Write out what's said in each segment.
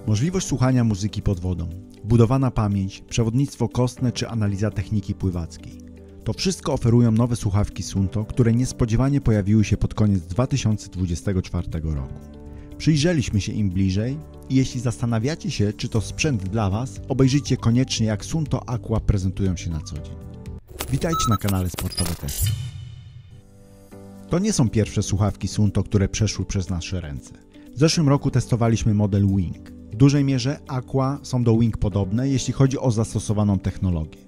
Możliwość słuchania muzyki pod wodą, budowana pamięć, przewodnictwo kostne czy analiza techniki pływackiej. To wszystko oferują nowe słuchawki Suunto, które niespodziewanie pojawiły się pod koniec 2024 roku. Przyjrzeliśmy się im bliżej i jeśli zastanawiacie się, czy to sprzęt dla Was, obejrzyjcie koniecznie, jak Suunto Aqua prezentują się na co dzień. Witajcie na kanale Sportowe Testy. To nie są pierwsze słuchawki Suunto, które przeszły przez nasze ręce. W zeszłym roku testowaliśmy model Wing. W dużej mierze Aqua są do Wing podobne, jeśli chodzi o zastosowaną technologię,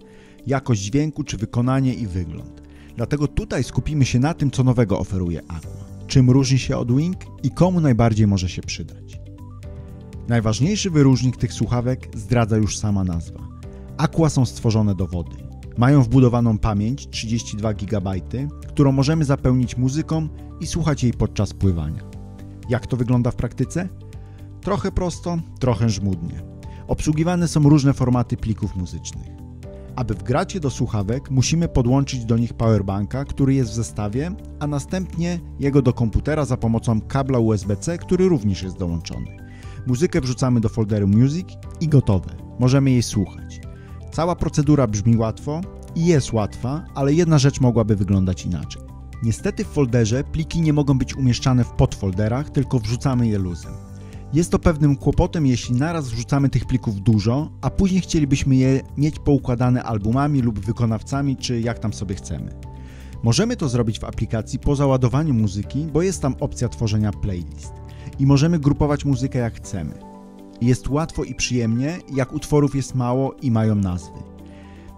jakość dźwięku czy wykonanie i wygląd. Dlatego tutaj skupimy się na tym, co nowego oferuje Aqua, czym różni się od Wing i komu najbardziej może się przydać. Najważniejszy wyróżnik tych słuchawek zdradza już sama nazwa. Aqua są stworzone do wody. Mają wbudowaną pamięć 32 GB, którą możemy zapełnić muzyką i słuchać jej podczas pływania. Jak to wygląda w praktyce? Trochę prosto, trochę żmudnie. Obsługiwane są różne formaty plików muzycznych. Aby wgrać je do słuchawek, musimy podłączyć do nich powerbanka, który jest w zestawie, a następnie jego do komputera za pomocą kabla USB-C, który również jest dołączony. Muzykę wrzucamy do folderu Music i gotowe. Możemy jej słuchać. Cała procedura brzmi łatwo i jest łatwa, ale jedna rzecz mogłaby wyglądać inaczej. Niestety w folderze pliki nie mogą być umieszczane w podfolderach, tylko wrzucamy je luzem. Jest to pewnym kłopotem, jeśli naraz wrzucamy tych plików dużo, a później chcielibyśmy je mieć poukładane albumami lub wykonawcami, czy jak tam sobie chcemy. Możemy to zrobić w aplikacji po załadowaniu muzyki, bo jest tam opcja tworzenia playlist i możemy grupować muzykę jak chcemy. Jest łatwo i przyjemnie, jak utworów jest mało i mają nazwy.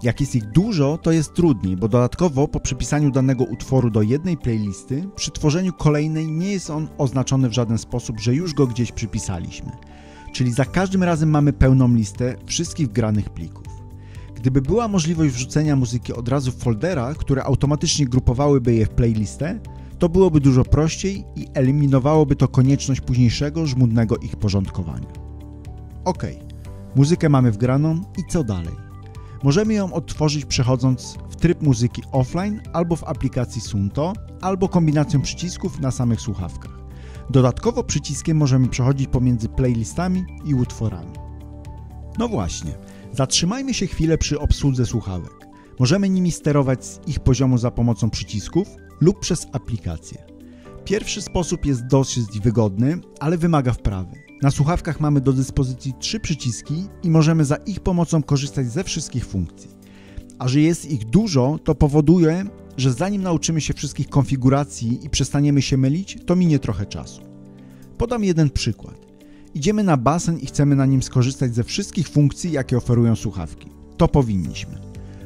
Jak jest ich dużo, to jest trudniej, bo dodatkowo po przypisaniu danego utworu do jednej playlisty, przy tworzeniu kolejnej nie jest on oznaczony w żaden sposób, że już go gdzieś przypisaliśmy. Czyli za każdym razem mamy pełną listę wszystkich wgranych plików. Gdyby była możliwość wrzucenia muzyki od razu w folderach, które automatycznie grupowałyby je w playlistę, to byłoby dużo prościej i eliminowałoby to konieczność późniejszego, żmudnego ich porządkowania. Ok, muzykę mamy wgraną i co dalej? Możemy ją odtworzyć przechodząc w tryb muzyki offline albo w aplikacji Suunto, albo kombinacją przycisków na samych słuchawkach. Dodatkowo przyciskiem możemy przechodzić pomiędzy playlistami i utworami. No właśnie, zatrzymajmy się chwilę przy obsłudze słuchawek. Możemy nimi sterować z ich poziomu za pomocą przycisków lub przez aplikację. Pierwszy sposób jest dosyć wygodny, ale wymaga wprawy. Na słuchawkach mamy do dyspozycji 3 przyciski i możemy za ich pomocą korzystać ze wszystkich funkcji. A że jest ich dużo, to powoduje, że zanim nauczymy się wszystkich konfiguracji i przestaniemy się mylić, to minie trochę czasu. Podam jeden przykład. Idziemy na basen i chcemy na nim skorzystać ze wszystkich funkcji, jakie oferują słuchawki. To powinniśmy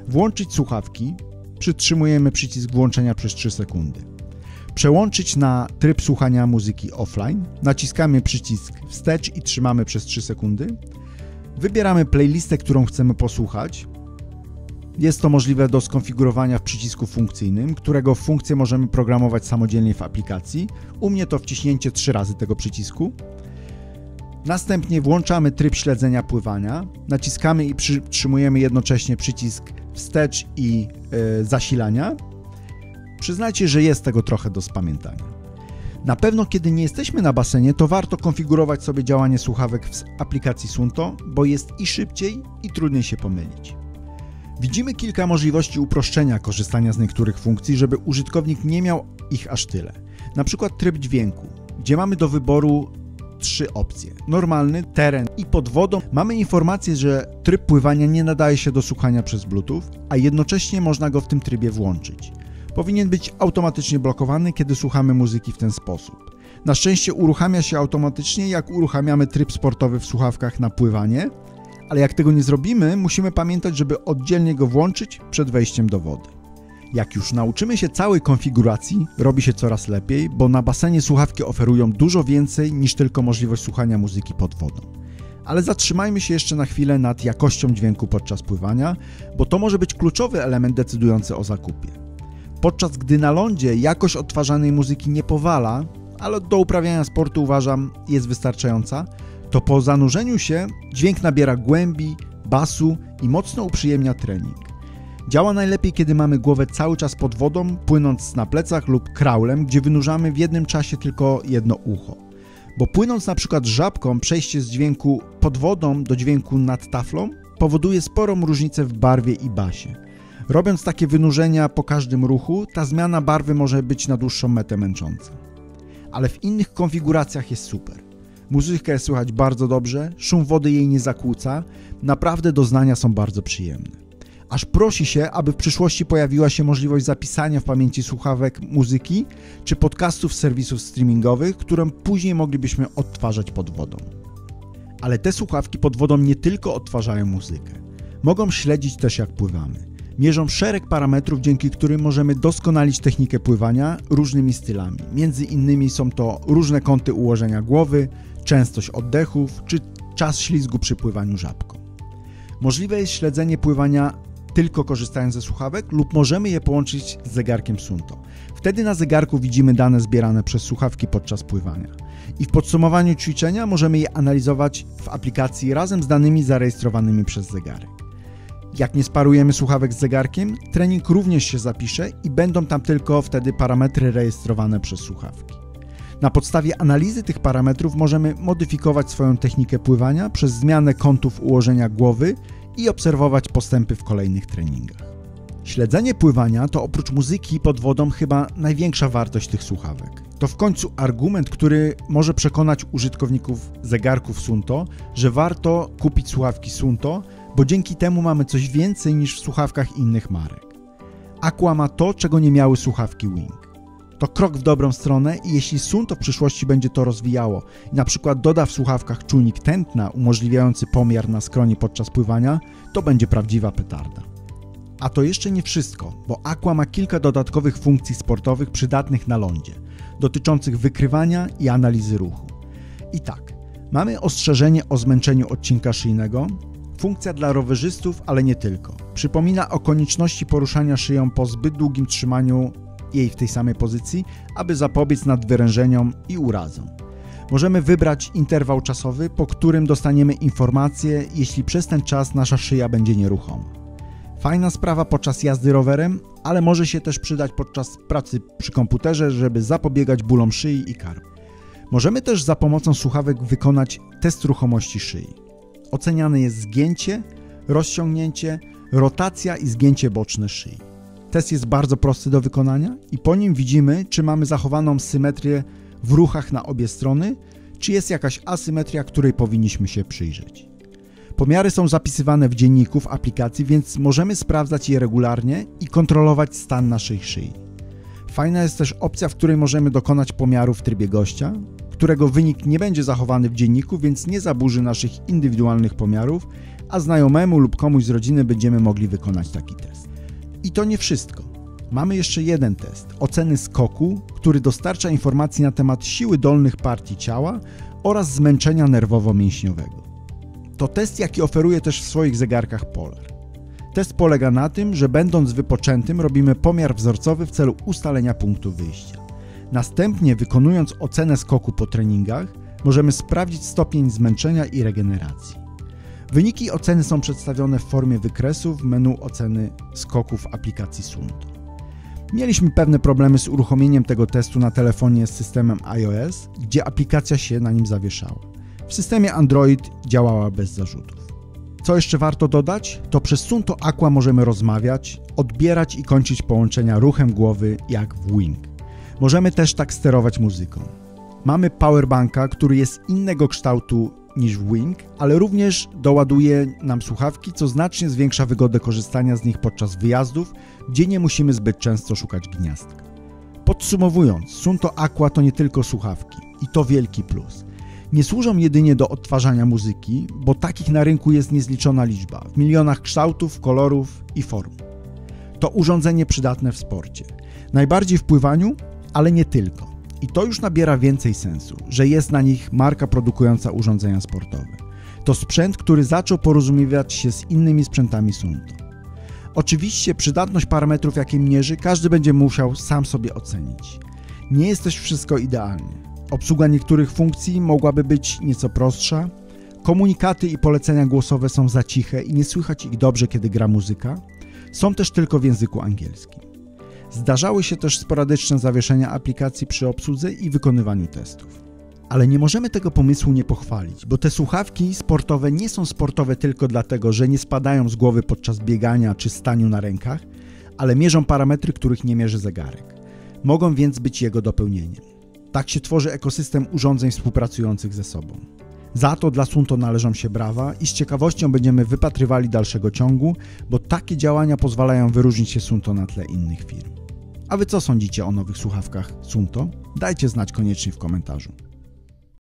włączyć słuchawki, przytrzymujemy przycisk włączenia przez 3 sekundy. Przełączyć na tryb słuchania muzyki offline, naciskamy przycisk wstecz i trzymamy przez 3 sekundy. Wybieramy playlistę, którą chcemy posłuchać. Jest to możliwe do skonfigurowania w przycisku funkcyjnym, którego funkcję możemy programować samodzielnie w aplikacji. U mnie to wciśnięcie 3 razy tego przycisku. Następnie włączamy tryb śledzenia pływania, naciskamy i przytrzymujemy jednocześnie przycisk wstecz i zasilania. Przyznajcie, że jest tego trochę do spamiętania. Na pewno kiedy nie jesteśmy na basenie, to warto konfigurować sobie działanie słuchawek w aplikacji Suunto, bo jest i szybciej, i trudniej się pomylić. Widzimy kilka możliwości uproszczenia korzystania z niektórych funkcji, żeby użytkownik nie miał ich aż tyle. Na przykład tryb dźwięku, gdzie mamy do wyboru 3 opcje. Normalny, teren i pod wodą. Mamy informację, że tryb pływania nie nadaje się do słuchania przez Bluetooth, a jednocześnie można go w tym trybie włączyć. Powinien być automatycznie blokowany, kiedy słuchamy muzyki w ten sposób. Na szczęście uruchamia się automatycznie, jak uruchamiamy tryb sportowy w słuchawkach na pływanie, ale jak tego nie zrobimy, musimy pamiętać, żeby oddzielnie go włączyć przed wejściem do wody. Jak już nauczymy się całej konfiguracji, robi się coraz lepiej, bo na basenie słuchawki oferują dużo więcej niż tylko możliwość słuchania muzyki pod wodą. Ale zatrzymajmy się jeszcze na chwilę nad jakością dźwięku podczas pływania, bo to może być kluczowy element decydujący o zakupie. Podczas gdy na lądzie jakość odtwarzanej muzyki nie powala, ale do uprawiania sportu uważam jest wystarczająca, to po zanurzeniu się dźwięk nabiera głębi, basu i mocno uprzyjemnia trening. Działa najlepiej, kiedy mamy głowę cały czas pod wodą, płynąc na plecach lub kraulem, gdzie wynurzamy w jednym czasie tylko jedno ucho. bo płynąc na przykład żabką, przejście z dźwięku pod wodą do dźwięku nad taflą powoduje sporą różnicę w barwie i basie. Robiąc takie wynurzenia po każdym ruchu, ta zmiana barwy może być na dłuższą metę męcząca. Ale w innych konfiguracjach jest super. Muzykę słychać bardzo dobrze, szum wody jej nie zakłóca, naprawdę doznania są bardzo przyjemne. Aż prosi się, aby w przyszłości pojawiła się możliwość zapisania w pamięci słuchawek muzyki czy podcastów z serwisów streamingowych, które później moglibyśmy odtwarzać pod wodą. Ale te słuchawki pod wodą nie tylko odtwarzają muzykę. Mogą śledzić też jak pływamy. Mierzą szereg parametrów, dzięki którym możemy doskonalić technikę pływania różnymi stylami. Między innymi są to różne kąty ułożenia głowy, częstość oddechów czy czas ślizgu przy pływaniu żabką. Możliwe jest śledzenie pływania tylko korzystając ze słuchawek lub możemy je połączyć z zegarkiem Suunto. Wtedy na zegarku widzimy dane zbierane przez słuchawki podczas pływania. I w podsumowaniu ćwiczenia możemy je analizować w aplikacji razem z danymi zarejestrowanymi przez zegarek. Jak nie sparujemy słuchawek z zegarkiem, trening również się zapisze i będą tam tylko wtedy parametry rejestrowane przez słuchawki. Na podstawie analizy tych parametrów możemy modyfikować swoją technikę pływania przez zmianę kątów ułożenia głowy i obserwować postępy w kolejnych treningach. Śledzenie pływania to oprócz muzyki pod wodą chyba największa wartość tych słuchawek. To w końcu argument, który może przekonać użytkowników zegarków Suunto, że warto kupić słuchawki Suunto, bo dzięki temu mamy coś więcej niż w słuchawkach innych marek. Aqua ma to, czego nie miały słuchawki Wing. To krok w dobrą stronę i jeśli Suunto w przyszłości będzie to rozwijało i na przykład doda w słuchawkach czujnik tętna umożliwiający pomiar na skroni podczas pływania, to będzie prawdziwa petarda. A to jeszcze nie wszystko, bo Aqua ma kilka dodatkowych funkcji sportowych przydatnych na lądzie, dotyczących wykrywania i analizy ruchu. I tak, mamy ostrzeżenie o zmęczeniu odcinka szyjnego, funkcja dla rowerzystów, ale nie tylko. Przypomina o konieczności poruszania szyją po zbyt długim trzymaniu jej w tej samej pozycji, aby zapobiec nadwyrężeniom i urazom. Możemy wybrać interwał czasowy, po którym dostaniemy informację, jeśli przez ten czas nasza szyja będzie nieruchoma. Fajna sprawa podczas jazdy rowerem, ale może się też przydać podczas pracy przy komputerze, żeby zapobiegać bólom szyi i karku. Możemy też za pomocą słuchawek wykonać test ruchomości szyi. Oceniane jest zgięcie, rozciągnięcie, rotacja i zgięcie boczne szyi. Test jest bardzo prosty do wykonania i po nim widzimy, czy mamy zachowaną symetrię w ruchach na obie strony, czy jest jakaś asymetria, której powinniśmy się przyjrzeć. Pomiary są zapisywane w dzienniku w aplikacji, więc możemy sprawdzać je regularnie i kontrolować stan naszej szyi. Fajna jest też opcja, w której możemy dokonać pomiaru w trybie gościa, którego wynik nie będzie zachowany w dzienniku, więc nie zaburzy naszych indywidualnych pomiarów, a znajomemu lub komuś z rodziny będziemy mogli wykonać taki test. I to nie wszystko. Mamy jeszcze jeden test, oceny skoku, który dostarcza informacji na temat siły dolnych partii ciała oraz zmęczenia nerwowo-mięśniowego. To test, jaki oferuje też w swoich zegarkach Polar. Test polega na tym, że będąc wypoczętym robimy pomiar wzorcowy w celu ustalenia punktu wyjścia. Następnie, wykonując ocenę skoku po treningach, możemy sprawdzić stopień zmęczenia i regeneracji. Wyniki oceny są przedstawione w formie wykresu w menu oceny skoków w aplikacji Suunto. Mieliśmy pewne problemy z uruchomieniem tego testu na telefonie z systemem iOS, gdzie aplikacja się na nim zawieszała. W systemie Android działała bez zarzutów. Co jeszcze warto dodać, to przez Suunto Aqua możemy rozmawiać, odbierać i kończyć połączenia ruchem głowy jak w Wing. Możemy też tak sterować muzyką. Mamy powerbanka, który jest innego kształtu niż w Wing, ale również doładuje nam słuchawki, co znacznie zwiększa wygodę korzystania z nich podczas wyjazdów, gdzie nie musimy zbyt często szukać gniazdka. Podsumowując, Suunto Aqua to nie tylko słuchawki i to wielki plus. Nie służą jedynie do odtwarzania muzyki, bo takich na rynku jest niezliczona liczba, w milionach kształtów, kolorów i form. To urządzenie przydatne w sporcie, najbardziej w pływaniu, ale nie tylko. I to już nabiera więcej sensu, że jest na nich marka produkująca urządzenia sportowe. To sprzęt, który zaczął porozumiewać się z innymi sprzętami Suunto. Oczywiście przydatność parametrów, jakie mierzy, każdy będzie musiał sam sobie ocenić. Nie jest też wszystko idealnie. Obsługa niektórych funkcji mogłaby być nieco prostsza, komunikaty i polecenia głosowe są za ciche i nie słychać ich dobrze, kiedy gra muzyka, są też tylko w języku angielskim. Zdarzały się też sporadyczne zawieszenia aplikacji przy obsłudze i wykonywaniu testów. Ale nie możemy tego pomysłu nie pochwalić, bo te słuchawki sportowe nie są sportowe tylko dlatego, że nie spadają z głowy podczas biegania czy staniu na rękach, ale mierzą parametry, których nie mierzy zegarek. Mogą więc być jego dopełnieniem. Tak się tworzy ekosystem urządzeń współpracujących ze sobą. Za to dla Suunto należą się brawa i z ciekawością będziemy wypatrywali dalszego ciągu, bo takie działania pozwalają wyróżnić się Suunto na tle innych firm. A wy co sądzicie o nowych słuchawkach Suunto? Dajcie znać koniecznie w komentarzu.